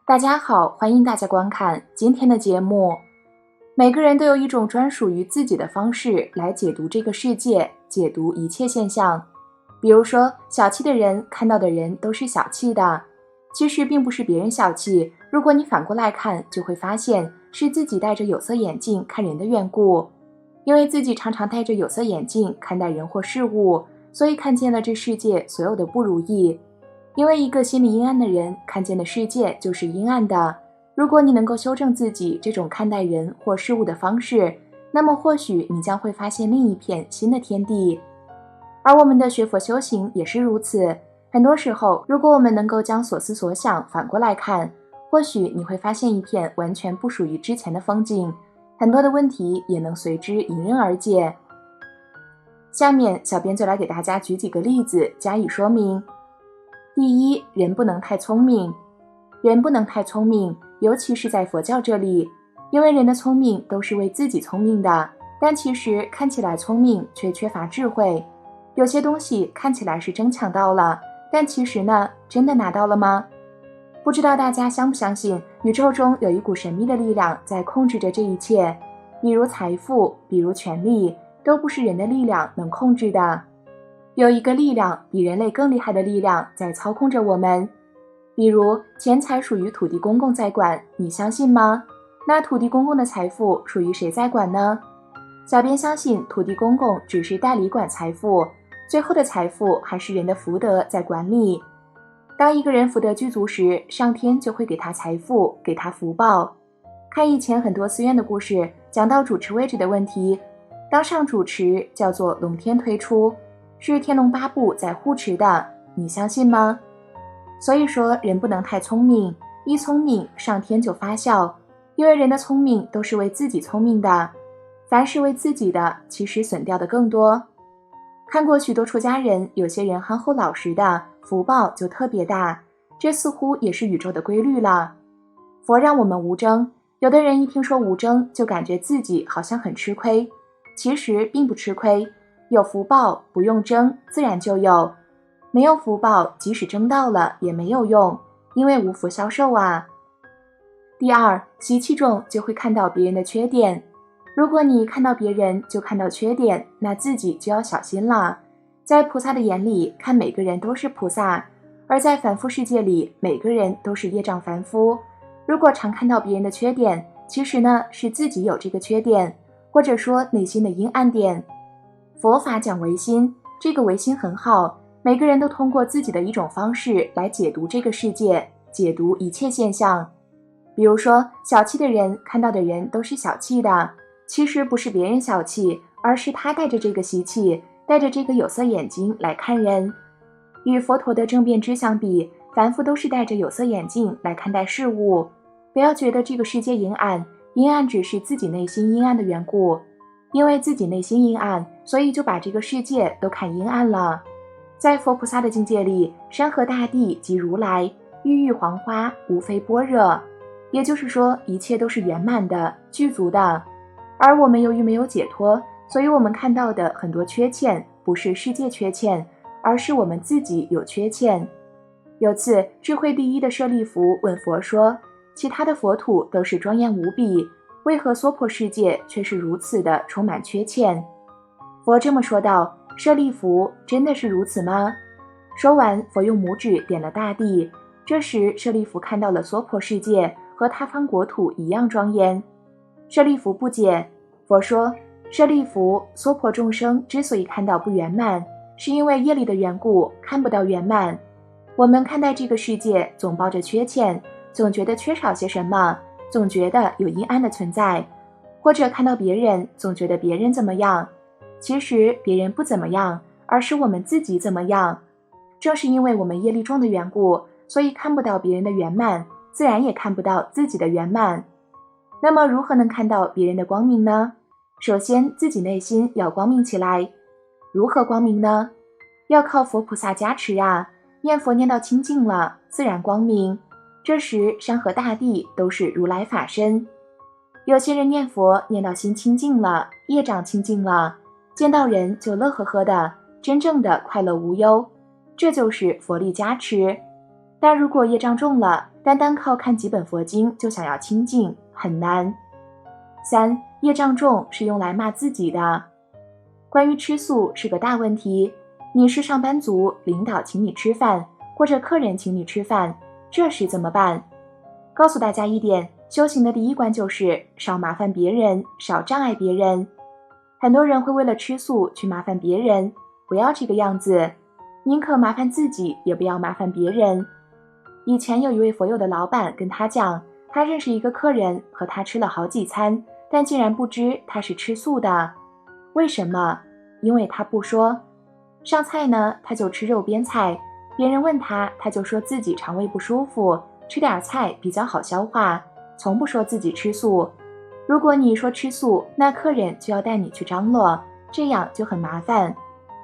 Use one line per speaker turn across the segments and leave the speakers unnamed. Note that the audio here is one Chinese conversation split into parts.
大家好，欢迎大家观看今天的节目。每个人都有一种专属于自己的方式来解读这个世界，解读一切现象。比如说，小气的人看到的人都是小气的，其实并不是别人小气，如果你反过来看，就会发现是自己戴着有色眼镜看人的缘故。因为自己常常戴着有色眼镜看待人或事物，所以看见了这世界所有的不如意。因为一个心里阴暗的人看见的世界就是阴暗的，如果你能够修正自己这种看待人或事物的方式，那么或许你将会发现另一片新的天地。而我们的学佛修行也是如此，很多时候如果我们能够将所思所想反过来看，或许你会发现一片完全不属于之前的风景，很多的问题也能随之迎刃而解。下面小编就来给大家举几个例子加以说明。第一，人不能太聪明。人不能太聪明，尤其是在佛教这里，因为人的聪明都是为自己聪明的，但其实看起来聪明却缺乏智慧。有些东西看起来是争抢到了，但其实呢，真的拿到了吗？不知道大家相不相信，宇宙中有一股神秘的力量在控制着这一切，比如财富，比如权力，都不是人的力量能控制的。有一个力量比人类更厉害的力量在操控着我们，比如钱财属于土地公公在管，你相信吗？那土地公公的财富属于谁在管呢？小编相信土地公公只是代理管财富，最后的财富还是人的福德在管理。当一个人福德具足时，上天就会给他财富，给他福报。看以前很多寺院的故事，讲到主持位置的问题，当上主持叫做龙天推出，是天龙八部在护持的，你相信吗？所以说人不能太聪明，一聪明上天就发笑，因为人的聪明都是为自己聪明的，凡是为自己的，其实损掉的更多。看过许多出家人，有些人憨厚老实的，福报就特别大，这似乎也是宇宙的规律了。佛让我们无争，有的人一听说无争，就感觉自己好像很吃亏，其实并不吃亏。有福报不用争，自然就有；没有福报，即使争到了也没有用，因为无福消受啊。第二，习气重就会看到别人的缺点。如果你看到别人就看到缺点，那自己就要小心了。在菩萨的眼里，看每个人都是菩萨，而在凡夫世界里，每个人都是业障凡夫。如果常看到别人的缺点，其实呢是自己有这个缺点，或者说内心的阴暗点。佛法讲唯心，这个唯心很好，每个人都通过自己的一种方式来解读这个世界，解读一切现象。比如说，小气的人看到的人都是小气的，其实不是别人小气，而是他带着这个习气，带着这个有色眼睛来看人。与佛陀的正辨知相比，凡夫都是戴着有色眼镜来看待事物。不要觉得这个世界阴暗，阴暗只是自己内心阴暗的缘故。因为自己内心阴暗，所以就把这个世界都看阴暗了。在佛菩萨的境界里，山河大地即如来，郁郁黄花无非般若，也就是说一切都是圆满的、具足的。而我们由于没有解脱，所以我们看到的很多缺陷不是世界缺陷，而是我们自己有缺陷。有次智慧第一的舍利弗问佛说，其他的佛土都是庄严无比，为何娑婆世界却是如此的充满缺陷？佛这么说道，舍利弗，真的是如此吗？说完，佛用拇指点了大地，这时舍利弗看到了娑婆世界和他方国土一样庄严。舍利弗不解，佛说，舍利弗，娑婆众生之所以看到不圆满，是因为业力的缘故，看不到圆满。我们看待这个世界总抱着缺陷，总觉得缺少些什么，总觉得有阴暗的存在，或者看到别人总觉得别人怎么样，其实别人不怎么样，而是我们自己怎么样。正是因为我们业力重的缘故，所以看不到别人的圆满，自然也看不到自己的圆满。那么如何能看到别人的光明呢？首先自己内心要光明起来。如何光明呢？要靠佛菩萨加持啊，念佛念到清净了，自然光明。这时山河大地都是如来法身。有些人念佛念到心清净了，业障清净了，见到人就乐呵呵的，真正的快乐无忧，这就是佛力加持。但如果业障重了，单单靠看几本佛经就想要清净，很难。3. 业障重是用来骂自己的。关于吃素是个大问题，你是上班族，领导请你吃饭，或者客人请你吃饭，这时怎么办？告诉大家一点，修行的第一关就是少麻烦别人，少障碍别人。很多人会为了吃素去麻烦别人，不要这个样子，宁可麻烦自己，也不要麻烦别人。以前有一位佛友的老板跟他讲，他认识一个客人，和他吃了好几餐，但竟然不知他是吃素的。为什么？因为他不说。上菜呢，他就吃肉边菜，别人问他，他就说自己肠胃不舒服，吃点菜比较好消化，从不说自己吃素。如果你说吃素，那客人就要带你去张罗，这样就很麻烦。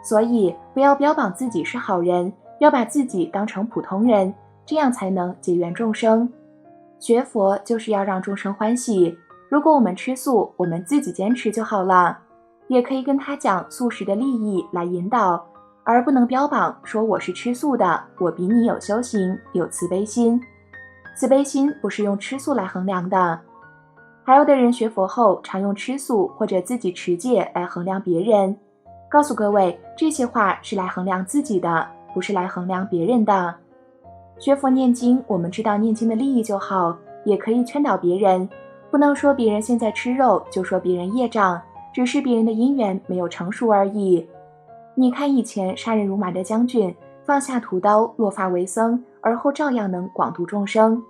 所以不要标榜自己是好人，要把自己当成普通人，这样才能结缘众生。学佛就是要让众生欢喜，如果我们吃素，我们自己坚持就好了。也可以跟他讲素食的利益来引导，而不能标榜说我是吃素的，我比你有修行，有慈悲心。慈悲心不是用吃素来衡量的。还有的人学佛后常用吃素或者自己持戒来衡量别人，告诉各位，这些话是来衡量自己的，不是来衡量别人的。学佛念经，我们知道念经的利益就好，也可以劝导别人，不能说别人现在吃肉就说别人业障，只是别人的因缘没有成熟而已。你看以前杀人如麻的将军，放下屠刀，落发为僧，而后照样能广度众生。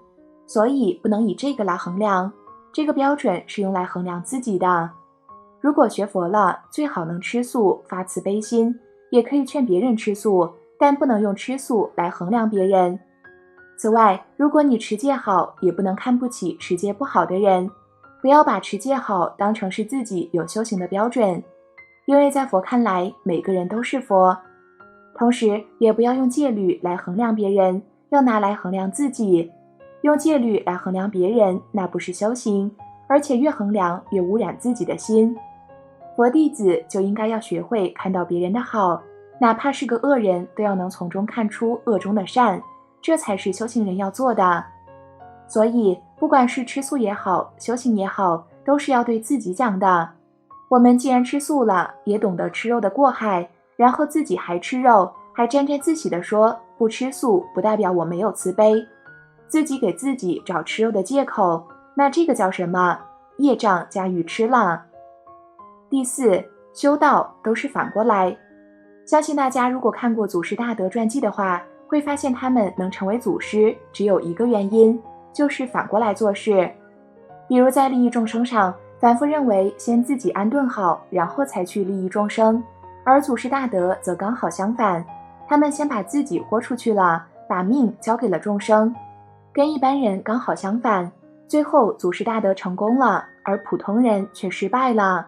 所以不能以这个来衡量，这个标准是用来衡量自己的。如果学佛了，最好能吃素，发慈悲心，也可以劝别人吃素，但不能用吃素来衡量别人。此外，如果你持戒好，也不能看不起持戒不好的人，不要把持戒好当成是自己有修行的标准，因为在佛看来，每个人都是佛。同时，也不要用戒律来衡量别人，要拿来衡量自己。用戒律来衡量别人，那不是修行，而且越衡量越污染自己的心。佛弟子就应该要学会看到别人的好，哪怕是个恶人，都要能从中看出恶中的善，这才是修行人要做的。所以，不管是吃素也好，修行也好，都是要对自己讲的。我们既然吃素了，也懂得吃肉的过害，然后自己还吃肉，还沾沾自喜地说不吃素不代表我没有慈悲，自己给自己找吃肉的借口，那这个叫什么？业障加愚痴了。第4，修道都是反过来。相信大家如果看过祖师大德传记的话，会发现他们能成为祖师，只有一个原因，就是反过来做事。比如在利益众生上，反复认为先自己安顿好，然后才去利益众生，而祖师大德则刚好相反，他们先把自己豁出去了，把命交给了众生，跟一般人刚好相反。最后祖师大德成功了，而普通人却失败了。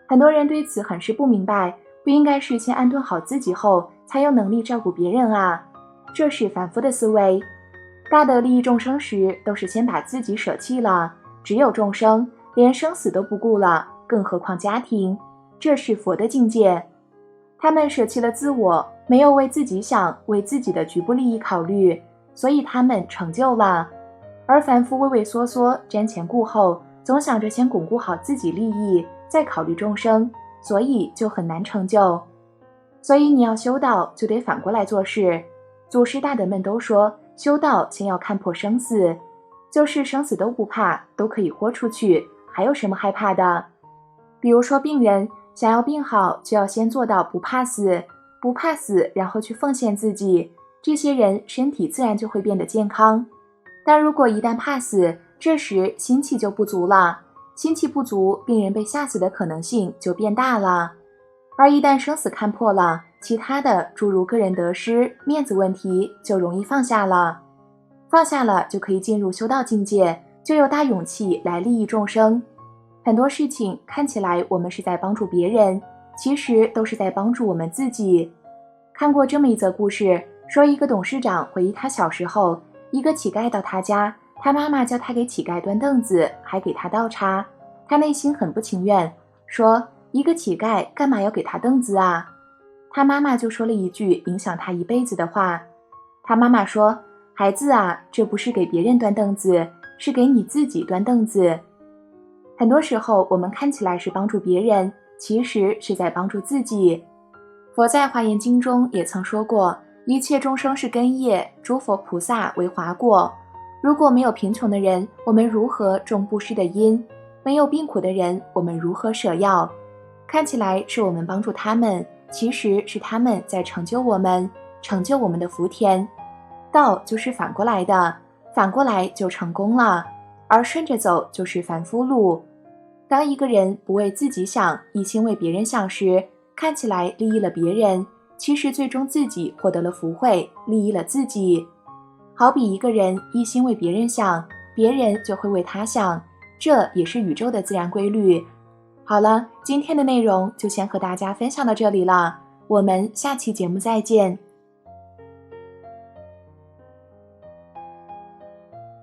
很多人对此很是不明白，不应该是先安顿好自己后，才有能力照顾别人啊，这是凡夫的思维。大德利益众生时，都是先把自己舍弃了，只有众生，连生死都不顾了，更何况家庭，这是佛的境界。他们舍弃了自我，没有为自己想，为自己的局部利益考虑，所以他们成就了。而凡夫畏畏缩缩，瞻前顾后，总想着先巩固好自己利益，再考虑众生，所以就很难成就。所以你要修道，就得反过来做事。祖师大德们都说，修道先要看破生死，就是生死都不怕，都可以豁出去，还有什么害怕的？比如说病人想要病好，就要先做到不怕死，不怕死，然后去奉献自己，这些人身体自然就会变得健康。但如果一旦怕死，这时心气就不足了，心气不足，病人被吓死的可能性就变大了。而一旦生死看破了，其他的诸如个人得失、面子问题就容易放下了。放下了就可以进入修道境界，就有大勇气来利益众生。很多事情看起来我们是在帮助别人，其实都是在帮助我们自己。看过这么一则故事，说一个董事长回忆他小时候，一个乞丐到他家，他妈妈叫他给乞丐端凳子，还给他倒茶，他内心很不情愿，说一个乞丐干嘛要给他凳子啊？他妈妈就说了一句影响他一辈子的话，他妈妈说，孩子啊，这不是给别人端凳子，是给你自己端凳子。很多时候，我们看起来是帮助别人，其实是在帮助自己。佛在《华严经》中也曾说过，一切众生是根业，诸佛菩萨为华果。如果没有贫穷的人，我们如何种布施的因？没有病苦的人，我们如何舍药？看起来是我们帮助他们，其实是他们在成就我们，成就我们的福田。道就是反过来的，反过来就成功了，而顺着走就是凡夫路。当一个人不为自己想，一心为别人想时，看起来利益了别人，其实最终自己获得了福慧，利益了自己。好比一个人一心为别人想，别人就会为他想，这也是宇宙的自然规律。好了，今天的内容就先和大家分享到这里了，我们下期节目再见。